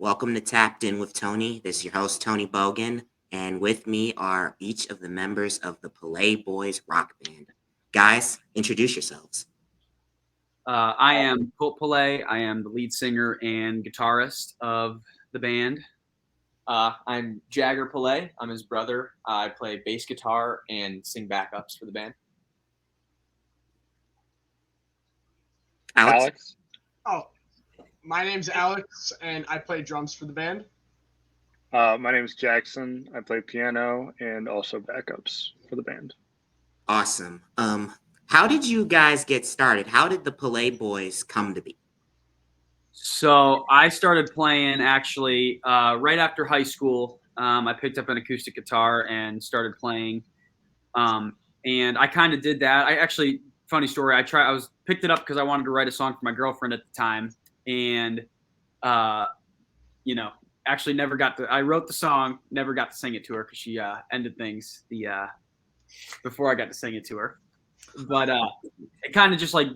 Welcome to Tapped In with Tony. This is your host, Tony Bogan, and with me are each of the members of the Pallay Boys rock band. Guys, introduce yourselves. I am Colt Pallay. I am the lead singer and guitarist of the band. I'm Jagger Pallay. I'm his brother. I play bass guitar and sing backups for the band. Alex? Oh, my name's Alex, and I play drums for the band. My name is Jackson. I play piano and also backups for the band. Awesome. How did you guys get started? How did the Pallay Boys come to be? So I started playing actually right after high school. I picked up an acoustic guitar and started playing. And I kind of did that. Funny story. I picked it up because I wanted to write a song for my girlfriend at the time, and actually never got to. I wrote the song, never got to sing it to her because she ended things before I got to sing it to her. But it kind of just like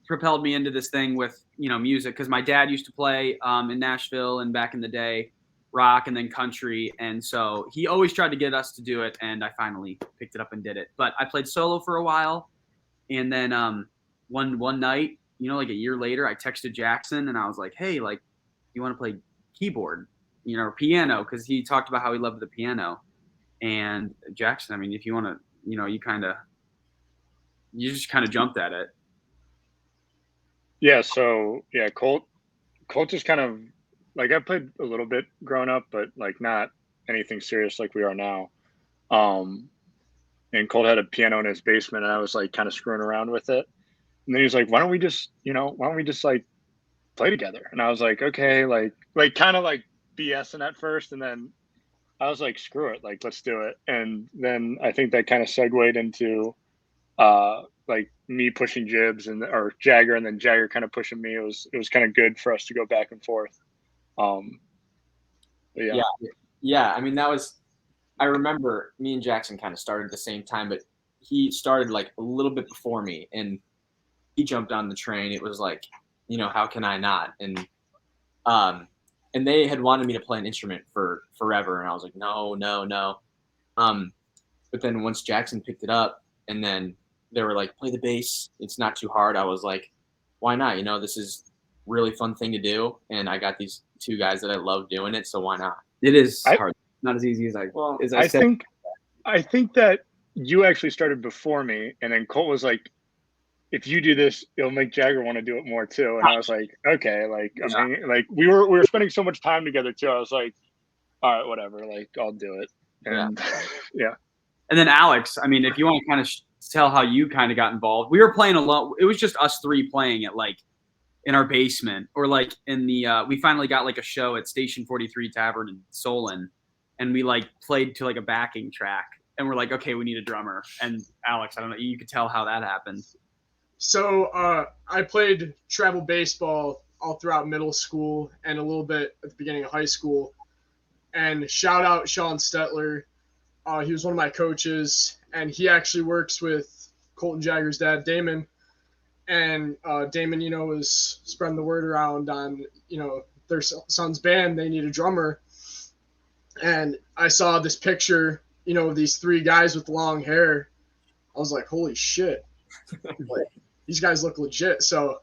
propelled me into this thing with music, because my dad used to play in Nashville and back in the day, rock and then country, and so he always tried to get us to do it, and I finally picked it up and did it. But I played solo for a while, and then one night, like a year later, I texted Jackson and I was like, hey, like, you want to play keyboard, or piano, because he talked about how he loved the piano. And Jackson, I mean, if you want to, you just kind of jumped at it. Yeah, so Colt is kind of like, I played a little bit growing up, but like not anything serious like we are now. And Colt had a piano in his basement, and I was like kind of screwing around with it. And then he was like, why don't we just like play together? And I was like, okay, like kind of like BSing at first, and then I was like, screw it, like let's do it. And then I think that kind of segued into like me pushing Jibs or Jagger, and then Jagger kind of pushing me. It was kind of good for us to go back and forth. Yeah. I mean, I remember me and Jackson kind of started at the same time, but he started like a little bit before me, and he jumped on the train. It was like, how can I not? And they had wanted me to play an instrument for forever, and I was like, no. But then once Jackson picked it up, and then they were like, play the bass. It's not too hard. I was like, why not? This is really fun thing to do, and I got these two guys that I love doing it, so why not? It is hard. Not as easy as I said. I think that you actually started before me, and then Colt was like, if you do this, it'll make Jagger want to do it more too. And I was like, okay, like, I mean, like we were spending so much time together too. I was like, all right, whatever, like I'll do it. And yeah. And then Alex, I mean, if you want to kind of tell how you kind of got involved, we were playing alone. It was just us three playing at like in our basement, or like in the we finally got like a show at Station 43 Tavern in Solon, and we like played to like a backing track, and we're like, okay, we need a drummer. And Alex, I don't know, you could tell how that happened. So I played travel baseball all throughout middle school and a little bit at the beginning of high school. And shout out Sean Stetler. He was one of my coaches, and he actually works with Colton Jagger's dad, Damon. And Damon, was spreading the word around on, their son's band. They need a drummer. And I saw this picture, of these three guys with long hair. I was like, holy shit. Like, these guys look legit. So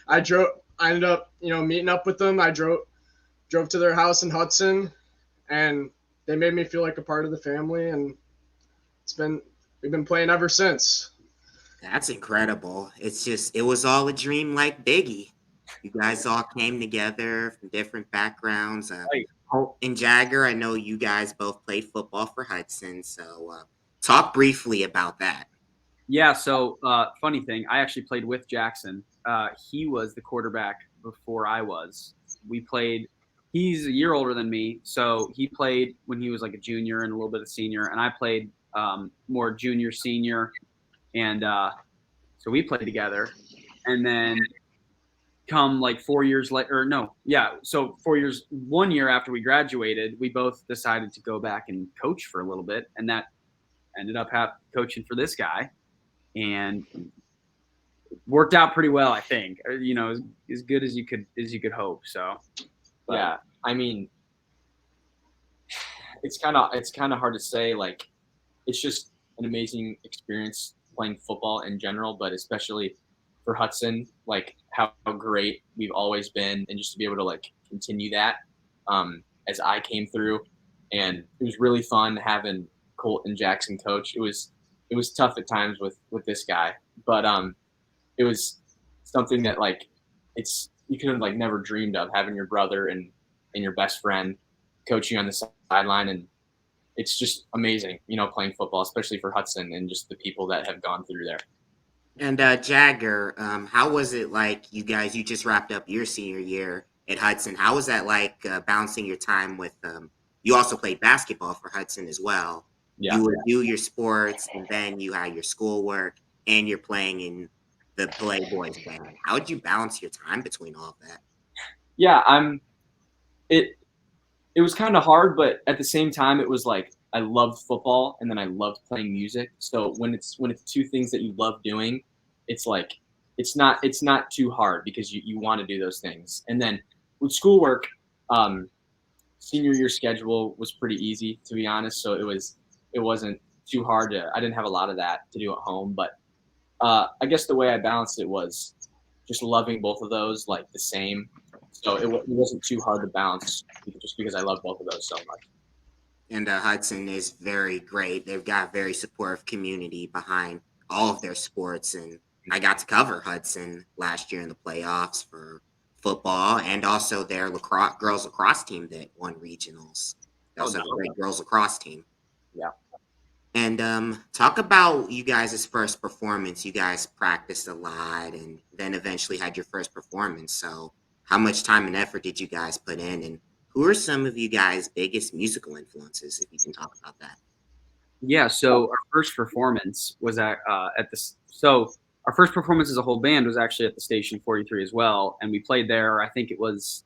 I ended up, meeting up with them. I drove to their house in Hudson, and they made me feel like a part of the family, and we've been playing ever since. That's incredible. It was all a dream like Biggie. You guys all came together from different backgrounds. Colt and Jagger, I know you guys both played football for Hudson, so talk briefly about that. Yeah, so funny thing, I actually played with Jackson. He was the quarterback before I was. He's a year older than me, so he played when he was like a junior and a little bit of senior, and I played more junior, senior, and so we played together. And then come like 4 years later, so 4 years, 1 year after we graduated, we both decided to go back and coach for a little bit, and that ended up coaching for this guy. And worked out pretty well, I think. As good as you could hope. So But, yeah, I mean, it's kind of hard to say. Like, it's just an amazing experience playing football in general, but especially for Hudson, like how great we've always been, and just to be able to like continue that as I came through, and it was really fun having Colt and Jackson coach. It was tough at times with this guy, but it was something that like you could have like never dreamed of, having your brother and your best friend coaching on the sideline, and it's just amazing, playing football, especially for Hudson and just the people that have gone through there. And Jagger, how was it like you just wrapped up your senior year at Hudson? How was that like balancing your time with you also played basketball for Hudson as well. Yeah. You would do your sports and then you had your schoolwork and you're playing in the Pallay Boys band. How did you balance your time between all of that? Yeah, it was kind of hard, but at the same time, it was like I loved football and then I loved playing music. So when it's two things that you love doing, it's like it's not too hard because you want to do those things. And then with schoolwork, senior year schedule was pretty easy, to be honest. So it wasn't too hard I didn't have a lot of that to do at home. But I guess the way I balanced it was just loving both of those like the same. So it wasn't too hard to balance just because I love both of those so much. And Hudson is very great. They've got a very supportive community behind all of their sports. And I got to cover Hudson last year in the playoffs for football and also their girls lacrosse team that won regionals. That was a great girls lacrosse team. Yeah. And talk about you guys' first performance. You guys practiced a lot and then eventually had your first performance. So how much time and effort did you guys put in? And who are some of you guys' biggest musical influences, if you can talk about that? Yeah, so our first performance was at so our first performance as a whole band was actually at the Station 43 as well, and we played there. I think it was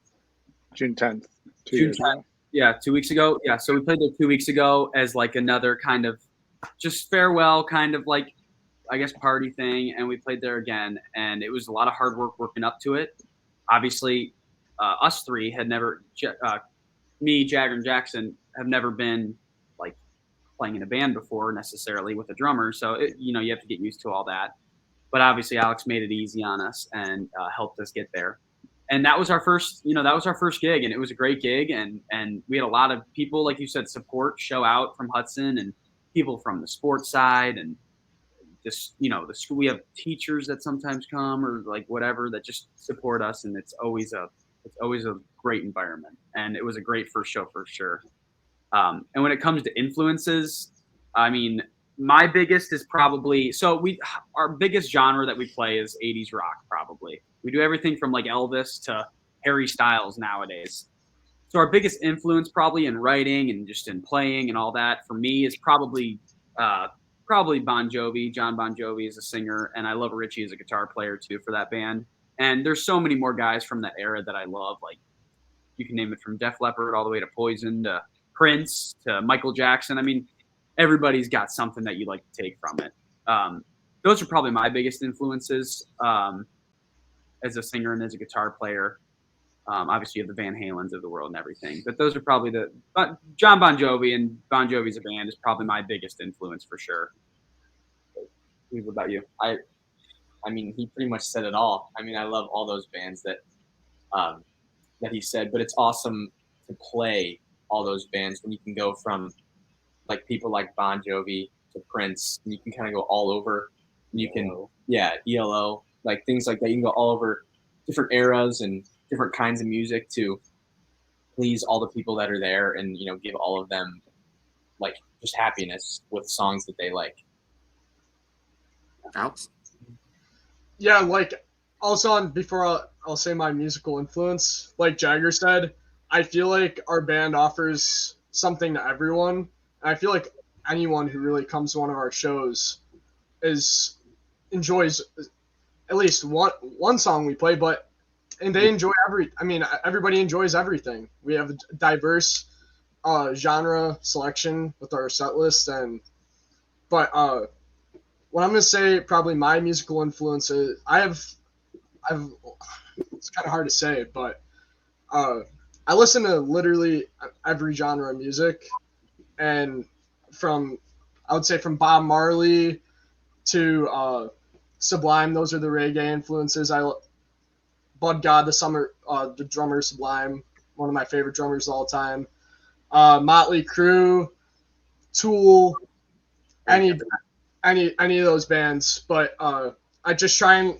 June 10th. June 10th. Yeah, 2 weeks ago. Yeah, so we played there 2 weeks ago as like another kind of just farewell, kind of like I guess party thing, and we played there again, and it was a lot of hard work working up to it. Obviously, us three had never, me, Jagger, and Jackson have never been like playing in a band before necessarily with a drummer. So, you have to get used to all that. But obviously, Alex made it easy on us and helped us get there. And that was our first, gig, and it was a great gig. And we had a lot of people, like you said, show out from Hudson and people from the sports side and just, the school. We have teachers that sometimes come or like whatever that just support us, and it's always a great environment. And it was a great first show for sure. And when it comes to influences, I mean, my biggest is probably our biggest genre that we play is 80s rock. Probably we do everything from like Elvis to Harry Styles nowadays. So our biggest influence probably in writing and just in playing and all that for me is probably Bon Jovi. John Bon Jovi is a singer, and I love Richie as a guitar player too for that band. And there's so many more guys from that era that I love. Like you can name it from Def Leppard all the way to Poison to Prince to Michael Jackson. I mean, everybody's got something that you like to take from it. Those are probably my biggest influences as a singer and as a guitar player. Obviously, you have the Van Halens of the world and everything, but those are probably John Bon Jovi and Bon Jovi's a band is probably my biggest influence for sure. What about you? I mean, he pretty much said it all. I mean, I love all those bands that he said, but it's awesome to play all those bands when you can go from like people like Bon Jovi to Prince, and you can kind of go all over. You can, ELO, like things like that. You can go all over different eras and different kinds of music to please all the people that are there, and give all of them like just happiness with songs that they like. Alex? Yeah, like also before I'll say my musical influence, like Jagger said, I feel like our band offers something to everyone. And I feel like anyone who really comes to one of our shows enjoys at least one song we play, and they enjoy everybody enjoys everything. We have a diverse genre selection with our set list, but what I'm gonna say probably my musical influences, I've it's kind of hard to say, but I listen to literally every genre of music, and I would say from Bob Marley to Sublime. Those are the reggae influences. Bud God, the drummer Sublime, one of my favorite drummers of all time. Motley Crue, Tool, any of those bands. But I just try and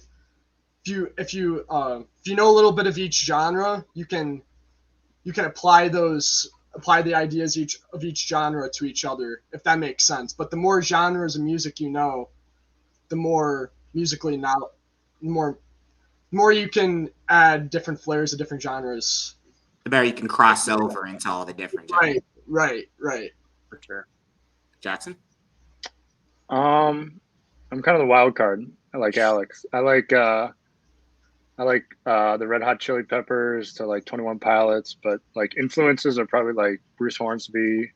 if you know a little bit of each genre, you can apply the ideas of each genre to each other, if that makes sense. But the more genres of music you know, the more musically now, the more you can add different flares of different genres. The better you can cross over into all the different genres. Right. For sure. Jackson? I'm kind of the wild card. I like Alex. I like the Red Hot Chili Peppers to like 21 Pilots, but like influences are probably like Bruce Hornsby,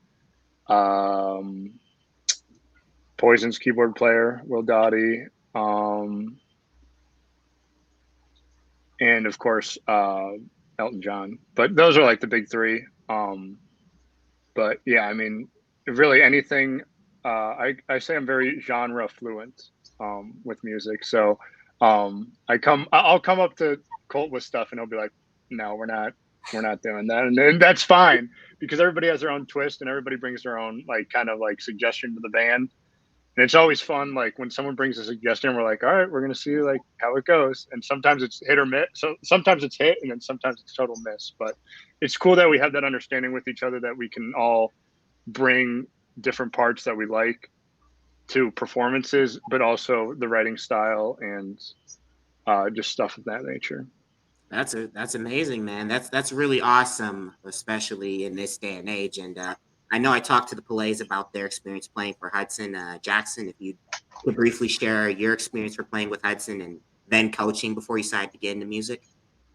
Poison's keyboard player, Will Dottie, and of course Elton John. But those are like the big three. But yeah, I mean, really anything. I say I'm very genre fluent with music. So I'll come up to Colt with stuff, and he'll be like, "No, we're not doing that," and that's fine because everybody has their own twist, and everybody brings their own like kind of like suggestion to the band. And it's always fun, like when someone brings a suggestion, we're like, all right, we're gonna see like how it goes. And sometimes it's hit or miss. So sometimes it's hit, and then sometimes it's total miss. But it's cool that we have that understanding with each other that we can all bring different parts that we like to performances, but also the writing style and just stuff of that nature. That's amazing, man. That's really awesome, especially in this day and age. And I know I talked to the Pallays about their experience playing for Hudson. Jackson, if you could briefly share your experience for playing with Hudson and then coaching before you decided to get into music.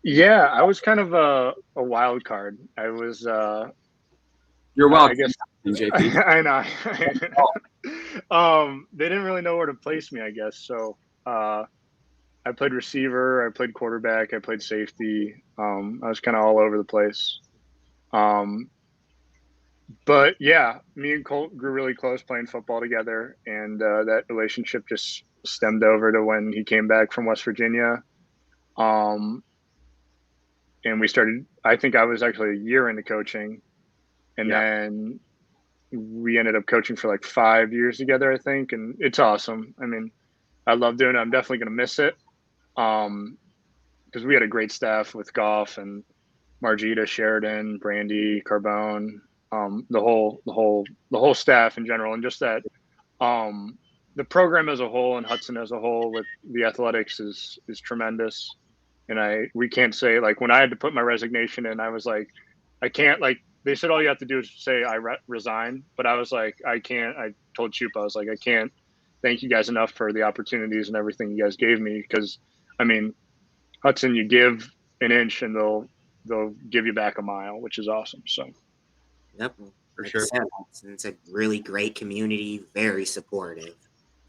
Yeah, I was kind of a wild card. I was. You're welcome, I guess. JP. I know. They didn't really know where to place me, I guess. So I played receiver, I played quarterback, I played safety. I was kind of all over the place. But yeah, me and Colt grew really close playing football together, and that relationship just stemmed over to when he came back from West Virginia. And we started, I think I was actually a year into coaching, and then we ended up coaching for like 5 years together, I think. And it's awesome. I mean, I love doing it. I'm definitely going to miss it. Because we had a great staff with Goff and Margita, Sheridan, Brandy, Carbone, the whole staff in general, and just that the program as a whole and Hudson as a whole with the athletics is tremendous. And we can't say, like, when I had to put my resignation in, I was like, I can't, like, they said all you have to do is say I resign, but I was like, I can't. I told Chupa, I was like, I can't thank you guys enough for the opportunities and everything you guys gave me, because I mean, Hudson, you give an inch and they'll give you back a mile, which is awesome. So Yep, For like sure. I said, it's a really great community, very supportive.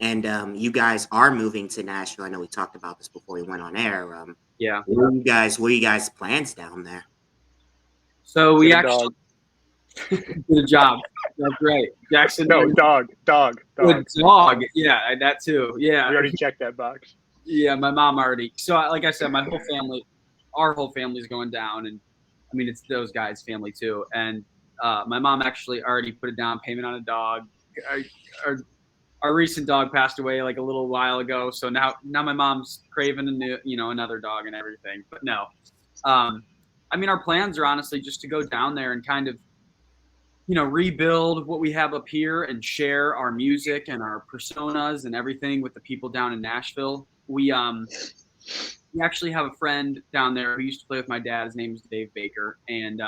And you guys are moving to Nashville. I know we talked about this before we went on air. Yeah. What are you guys' plans down there? So we Get a actually good job. That's great, Jackson. No, dog. Good dog. Yeah, that too. Yeah. We already checked that box. Yeah, my mom already. So, like I said, our whole family is going down, and I mean, it's those guys' family too. And my mom actually already put a down payment on a dog. Our recent dog passed away like a little while ago, so now my mom's craving another dog and everything. But no, I mean, our plans are honestly just to go down there and kind of, rebuild what we have up here and share our music and our personas and everything with the people down in Nashville. We actually have a friend down there who used to play with my dad. His name is Dave Baker, and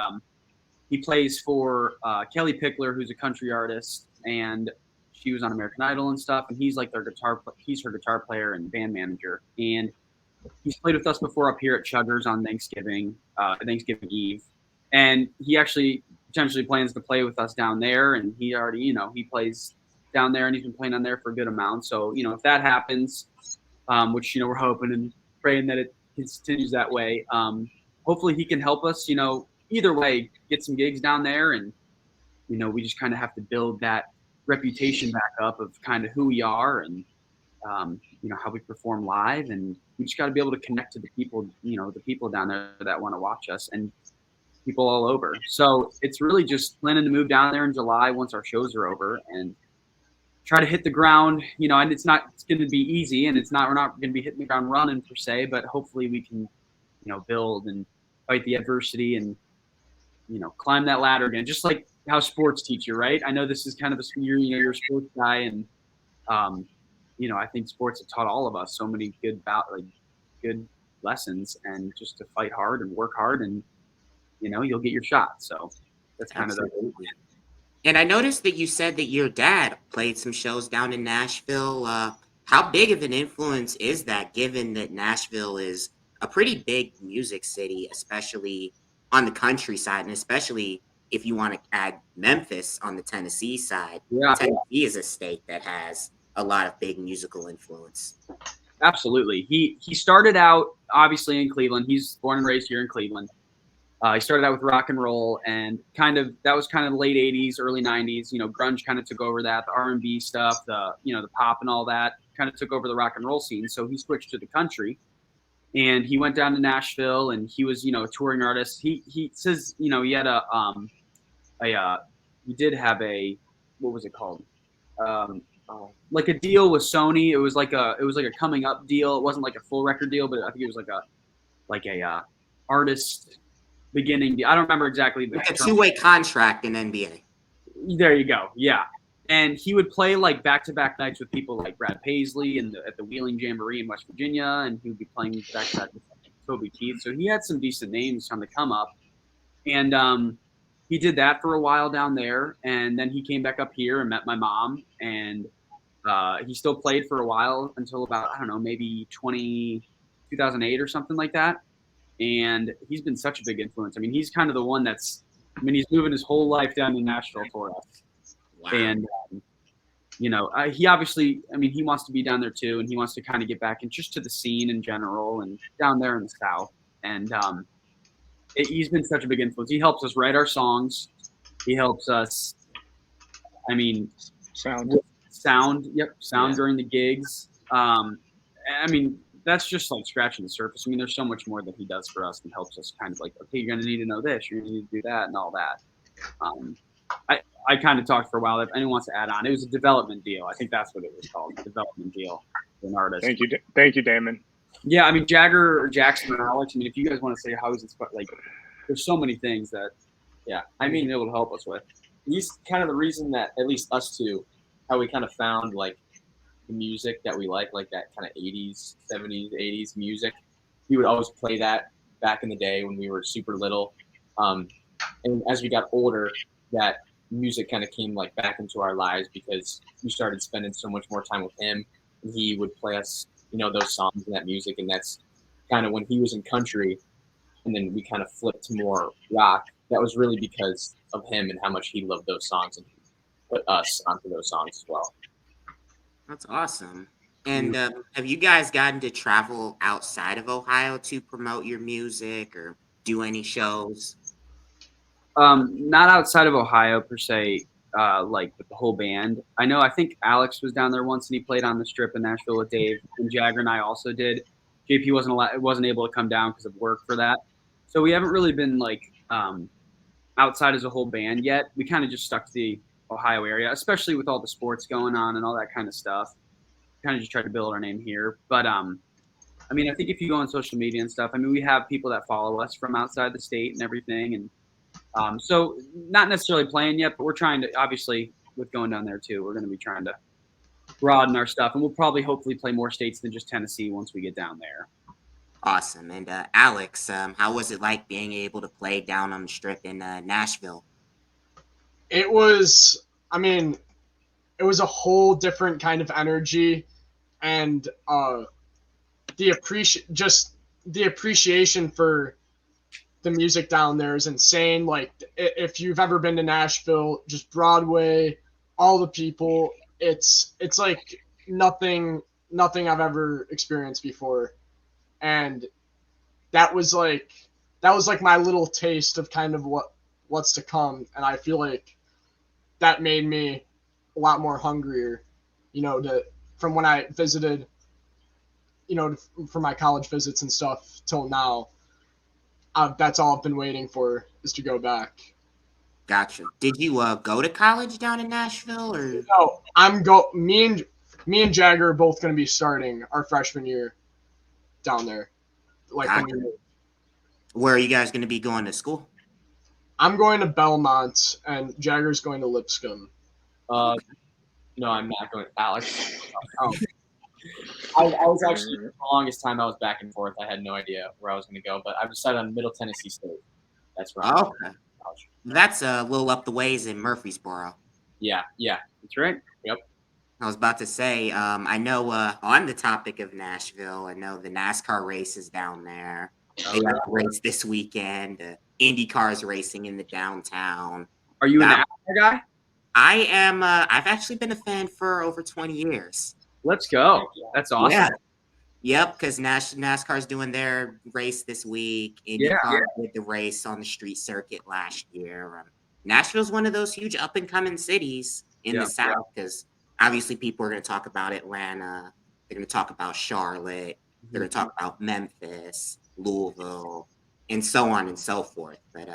he plays for Kelly Pickler, who's a country artist, and she was on American Idol and stuff. And he's like he's her guitar player and band manager. And he's played with us before up here at Chuggers on Thanksgiving Eve, and he actually potentially plans to play with us down there. And he already, he plays down there, and he's been playing on there for a good amount. So, if that happens, which, we're hoping and praying that it continues that way, hopefully he can help us, either way, get some gigs down there, and we just kind of have to build that reputation back up of kind of who we are and how we perform live, and we just got to be able to connect to the people, the people down there that want to watch us, and people all over. So it's really just planning to move down there in July once our shows are over and try to hit the ground, and it's going to be easy, and we're not going to be hitting the ground running per se, but hopefully we can, build and fight the adversity and, climb that ladder again, just like how sports teach you, right? I know this is kind of you're a sports guy, and, I think sports have taught all of us so many good lessons, and just to fight hard and work hard, and, you'll get your shot. So that's kind of the. And I noticed that you said that your dad played some shows down in Nashville. How big of an influence is that, given that Nashville is a pretty big music city, especially on the countryside, and especially if you want to add Memphis on the Tennessee side? Yeah. Tennessee is a state that has a lot of big musical influence. Absolutely. He started out obviously in Cleveland. He's born and raised here in Cleveland. He started out with rock and roll, and that was kind of the late 80s, early 90s. Grunge kind of took over that. The R&B stuff, the pop and all that kind of took over the rock and roll scene. So he switched to the country, and he went down to Nashville, and he was, a touring artist. He says, he had he did have what was it called? Like a deal with Sony. It was like a coming up deal. It wasn't like a full record deal, but I think it was like a artist beginning. I don't remember exactly. Like a two-way contract in NBA. There you go. Yeah. And he would play like back-to-back nights with people like Brad Paisley at the Wheeling Jamboree in West Virginia, and he would be playing back-to-back with Toby Keith. So he had some decent names on the come up, and he did that for a while down there, and then he came back up here and met my mom, and he still played for a while until about, I don't know, maybe 2008 or something like that. And he's been such a big influence. I mean, he's kind of the one he's moving his whole life down to Nashville for us. Wow. And, he obviously, he wants to be down there too, and he wants to kind of get back and just to the scene in general and down there in the South. And he's been such a big influence. He helps us write our songs. He helps us, sound during the gigs. That's just like scratching the surface. There's so much more that he does for us and helps us kind of like, okay, you're going to need to know this, you're going to need to do that and all that. I kind of talked for a while. If anyone wants to add on, it was a development deal. I think that's what it was called, a development deal for an artist. Thank you, Damon. Yeah, Jagger or Jackson or Alex, if you guys want to say how he's inspired, like, there's so many things that, he's been able to help us with. He's kind of the reason that, at least us two, how we kind of found, like, the music that we like that kind of 80s, 70s, 80s music. He would always play that back in the day when we were super little. And as we got older, that music kind of came like back into our lives because we started spending so much more time with him, and he would play us, those songs and that music. And that's kind of when he was in country, and then we kind of flipped to more rock. That was really because of him and how much he loved those songs, and put us onto those songs as well. That's awesome. And have you guys gotten to travel outside of Ohio to promote your music or do any shows? Not outside of Ohio per se, like with the whole band. I think Alex was down there once and he played on the Strip in Nashville with Dave, and Jagger and I also did. JP wasn't able to come down because of work for that. So we haven't really been like outside as a whole band yet. We kind of just stuck to the Ohio area, especially with all the sports going on and all that kind of stuff. Kind of just tried to build our name here. But I think if you go on social media and stuff, we have people that follow us from outside the state and everything. And so not necessarily playing yet, but we're trying to, obviously, with going down there too, we're going to be trying to broaden our stuff. And we'll probably hopefully play more states than just Tennessee once we get down there. Awesome. And Alex, how was it like being able to play down on the Strip in Nashville? It was, it was a whole different kind of energy, and the appreciation for the music down there is insane. Like, if you've ever been to Nashville, just Broadway, all the people, it's like nothing I've ever experienced before. And that was that was like my little taste of kind of what's to come, and I feel like that made me a lot more hungrier, from when I visited, for my college visits and stuff till now. That's all I've been waiting for, is to go back. Gotcha. Did you go to college down in Nashville, or? No, me and Jagger are both going to be starting our freshman year down there. Like Gotcha. Where are you guys going to be going to school? I'm going to Belmont, and Jagger's going to Lipscomb. No, I'm not going. Alex. Oh. I was actually, for the longest time, I was back and forth. I had no idea where I was going to go, but I decided on Middle Tennessee State. That's right. Oh, okay. That's a little up the ways in Murfreesboro. Yeah, that's right. Yep. I was about to say, I know on the topic of Nashville, I know the NASCAR race is down there. They got a race this weekend. IndyCar is racing in the downtown. Are you a NASCAR guy? I am. I've actually been a fan for over 20 years. Let's go. That's awesome. Yeah. Yep, because NASCAR's doing their race this week. IndyCar did the race on the street circuit last year. Nashville's one of those huge up-and-coming cities in the South, because obviously people are going to talk about Atlanta. They're going to talk about Charlotte. They're going to talk about Memphis, Louisville, and so on and so forth. But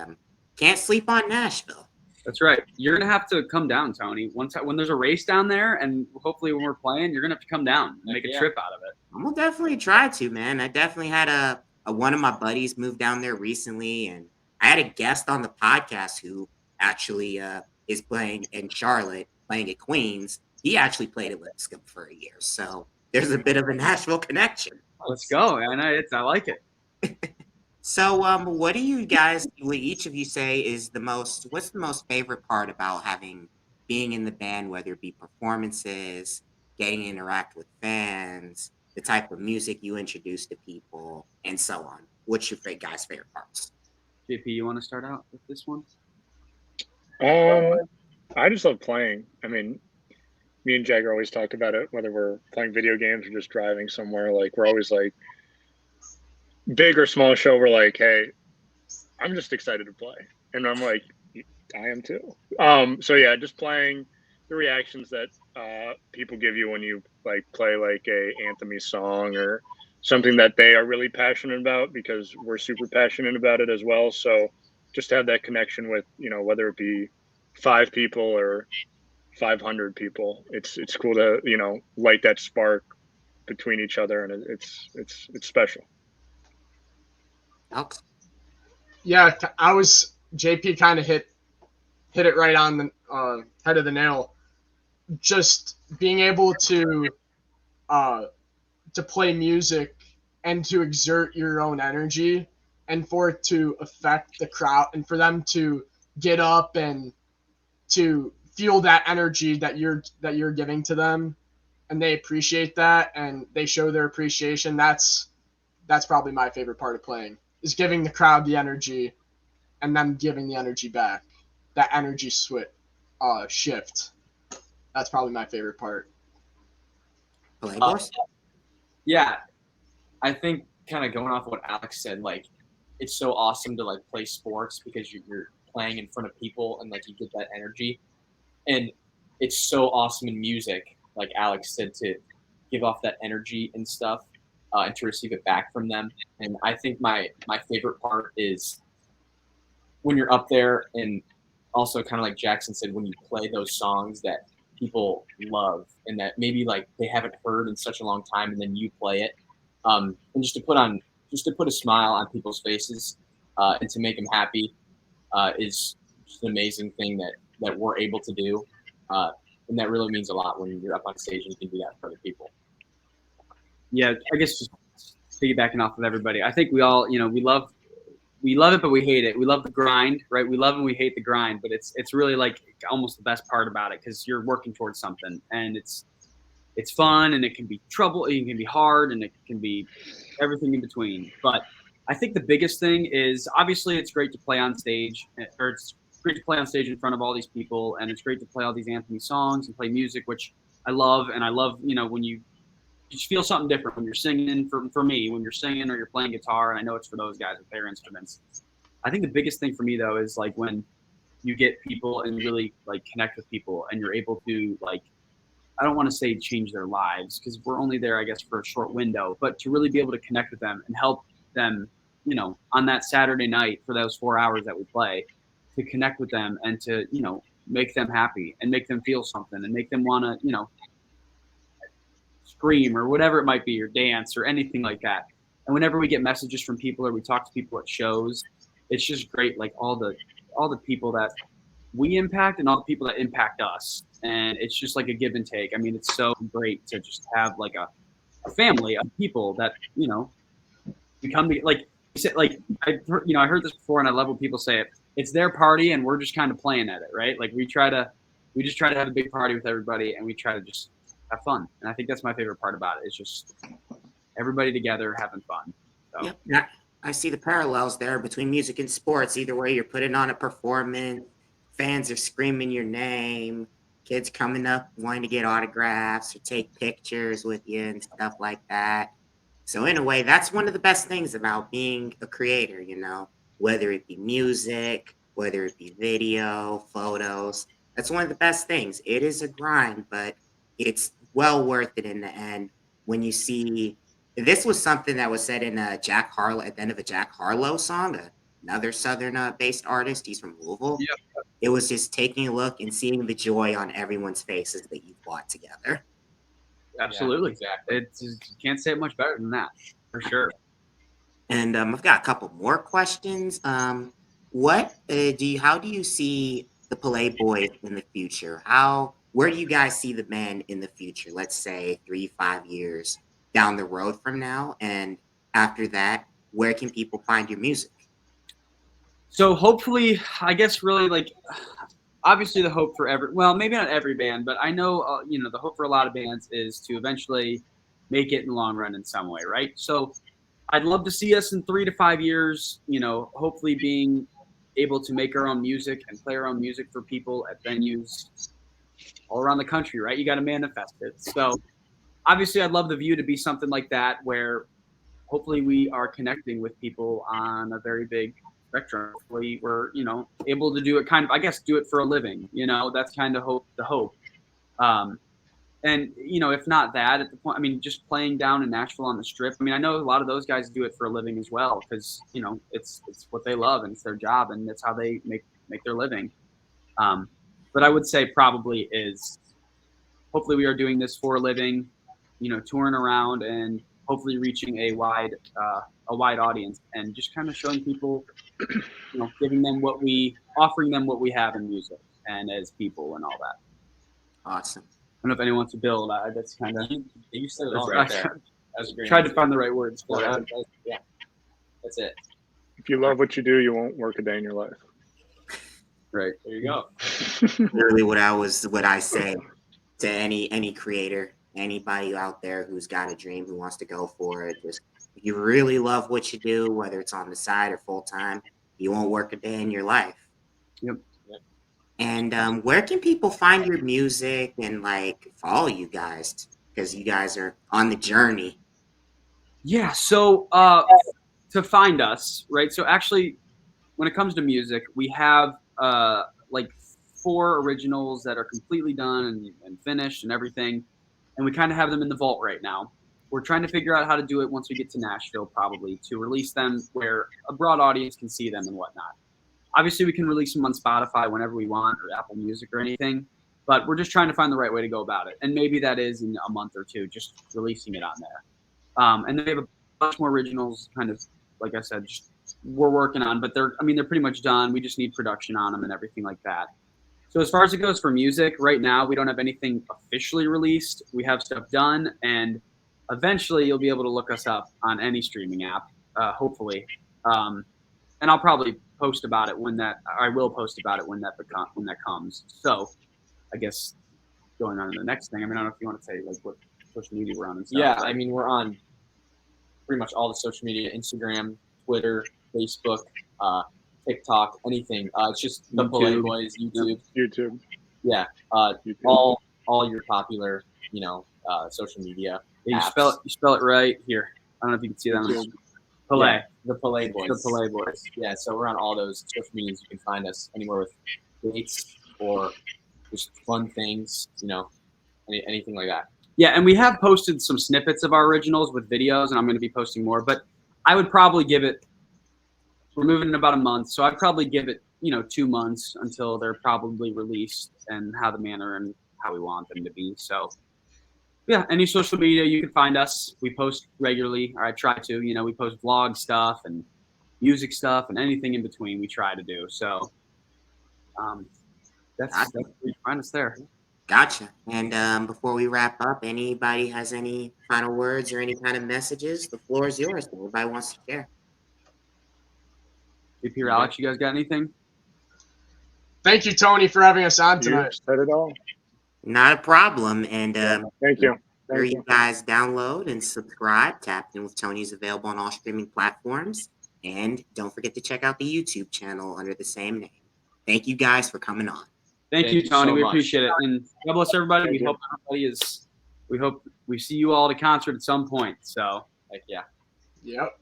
can't sleep on Nashville. That's right. You're going to have to come down, Tony. When there's a race down there, and hopefully when we're playing, you're going to have to come down and make a trip out of it. I'm going to definitely try to, man. I definitely had one of my buddies move down there recently, and I had a guest on the podcast who actually is playing in Charlotte, playing at Queens. He actually played at Lipscomb for a year, so there's a bit of a Nashville connection. Let's go. I like it. So, what do you guys, would each of you say is what's the most favorite part about being in the band, whether it be performances, getting to interact with fans, the type of music you introduce to people, and so on? What's your guys' favorite parts? JP, you want to start out with this one? I just love playing. I mean, me and Jagger always talk about it, whether we're playing video games or just driving somewhere. Like, we're always like, big or small show, we're like, hey, I'm just excited to play. And I'm like, I am too. So yeah, just playing, the reactions that people give you when you like play like a anthem-y song or something that they are really passionate about, because we're super passionate about it as well. So just to have that connection with, whether it be 5 people or 500 people, it's cool to, light that spark between each other, and it's special. Alex? Yeah, JP kind of hit it right on the head of the nail. Just being able to play music and to exert your own energy, and for it to affect the crowd, and for them to get up and to feel that energy that you're giving to them, and they appreciate that and they show their appreciation. That's probably my favorite part of playing, is giving the crowd the energy and them giving the energy back. That energy shift. That's probably my favorite part. Pallay Boys? Yeah, I think kind of going off what Alex said, like, it's so awesome to like play sports because you're playing in front of people and like you get that energy. And it's so awesome in music, like Alex said, to give off that energy and stuff, and to receive it back from them. And I think my favorite part is when you're up there, and also kind of like Jackson said, when you play those songs that people love and that maybe like they haven't heard in such a long time, and then you play it, and just to put a smile on people's faces, and to make them happy, is just an amazing thing that we're able to do, and that really means a lot when you're up on stage and you can do that for other people. Yeah, I guess just piggybacking off of everybody, I think we all, we love it, but we hate it. We love the grind, right? We love and we hate the grind, but it's really like almost the best part about it, because you're working towards something, and it's fun, and it can be trouble, it can be hard, and it can be everything in between. But I think the biggest thing is, obviously it's great to play on stage, or it's great to play on stage in front of all these people, and it's great to play all these anthem songs and play music, which I love. And I love, when you just feel something different when you're singing. For me, when you're singing or you're playing guitar, and I know it's for those guys with their instruments. I think the biggest thing for me though is like when you get people and really like connect with people, and you're able to like, I don't want to say change their lives because we're only there, I guess, for a short window, but to really be able to connect with them and help them, you know, on that Saturday night for those 4 hours that we play, to connect with them and to, you know, make them happy and make them feel something and make them want to, you know, scream or whatever it might be, or dance or anything like that. And whenever we get messages from people or we talk to people at shows, it's just great. Like all the people that we impact and all the people that impact us. And it's just like a give and take. I mean, it's so great to just have like a family of people that, you know, become like you said, like I heard this before, and I love when people say it. It's their party, and we're just kind of playing at it, right? Like we just try to have a big party with everybody, and we try to just have fun. And I think that's my favorite part about it. It's just everybody together having fun. So. Yep. Yeah, I see the parallels there between music and sports. Either way, you're putting on a performance. Fans are screaming your name. Kids coming up wanting to get autographs or take pictures with you and stuff like that. So in a way, that's one of the best things about being a creator, you know, whether it be music, whether it be video, photos. That's one of the best things. It is a grind, but it's well worth it in the end. When you see, this was something that was said in Jack Harlow, at the end of a Jack Harlow song, another Southern based artist. He's from Louisville. Yep. It was just taking a look and seeing the joy on everyone's faces that you brought together. Absolutely. Yeah, exactly. You can't say it much better than that, for sure. And I've got a couple more questions. How do you see the Pallay Boys in the future? Where do you guys see the band in the future? Let's say 3-5 years down the road from now, and after that, where can people find your music? So hopefully, I guess really like, obviously the hope for maybe not every band, but I know, you know, the hope for a lot of bands is to eventually make it in the long run in some way, right? So I'd love to see us in 3 to 5 years, you know, hopefully being able to make our own music and play our own music for people at venues all around the country, right? You got to manifest it. So obviously I'd love the view to be something like that, where hopefully we are connecting with people on a very big spectrum. We're, you know, able to do it kind of, I guess, do it for a living, you know, that's kind of the hope. And, you know, if not that at the point, I mean, just playing down in Nashville on the Strip. I mean, I know a lot of those guys do it for a living as well, because, you know, it's what they love and it's their job and that's how they make their living. But I would say probably is hopefully we are doing this for a living, you know, touring around and hopefully reaching a wide audience and just kind of showing people, you know, offering them what we have in music and as people and all that. Awesome. I don't know if anyone wants to build. That's kind of you said it all right there. That was a great. Tried to find the right words for it. Yeah, that's it. If you love what you do, you won't work a day in your life. Right. There you go. Literally what I say to any creator, anybody out there who's got a dream, who wants to go for it. Just, if you really love what you do, whether it's on the side or full time, you won't work a day in your life. Yep. And where can people find your music and like follow you guys? Because you guys are on the journey. Yeah. So to find us, right? So actually, when it comes to music, we have like 4 originals that are completely done and finished and everything. And we kind of have them in the vault right now. We're trying to figure out how to do it once we get to Nashville, probably, to release them where a broad audience can see them and whatnot. Obviously, we can release them on Spotify whenever we want, or Apple Music or anything, but we're just trying to find the right way to go about it. And maybe that is in a month or 2, just releasing it on there. And then we have a bunch more originals, kind of, like I said, just we're working on, but they're pretty much done. We just need production on them and everything like that. So as far as it goes for music, right now, we don't have anything officially released. We have stuff done, and eventually you'll be able to look us up on any streaming app, hopefully. And I'll probably post about it when that comes. So I guess going on to the next thing, I mean, I don't know if you want to say like what social media we're on and stuff. Yeah, I mean, we're on pretty much all the social media, Instagram, Twitter, Facebook, TikTok, anything. It's just the Pallay Boys, YouTube. YouTube. Yeah, YouTube. all your popular, social media. You apps. spell it right here. I don't know if you can see them. Pallay. Yeah, the Pallay Boys. The Pallay Boys. Yeah, so we're on all those social medias. You can find us anywhere with dates or just fun things, anything like that. Yeah, and we have posted some snippets of our originals with videos, and I'm going to be posting more. But I would probably give it. We're moving in about a month, so I'd probably give it 2 months until they're probably released and how the manner and how we want them to be. So yeah, any social media you can find us. We post regularly, or I try to. We post vlog stuff and music stuff and anything in between. We try to do so. That's where you find us there. Gotcha. And before we wrap up, anybody has any final words or any kind of messages? The floor is yours. Anybody wants to share? VP or Alex, you guys got anything? Thank you, Tony, for having us on You tonight. said it all. Not a problem. And Thank you. Sure you guys download and subscribe. Tap In with Tony is available on all streaming platforms. And don't forget to check out the YouTube channel under the same name. Thank you guys for coming on. Thank you, Tony. so We much. appreciate it. And God bless everybody. Thank We you. hope everybody is. We hope we see you all at a concert at some point. So, Like, yeah. Yep.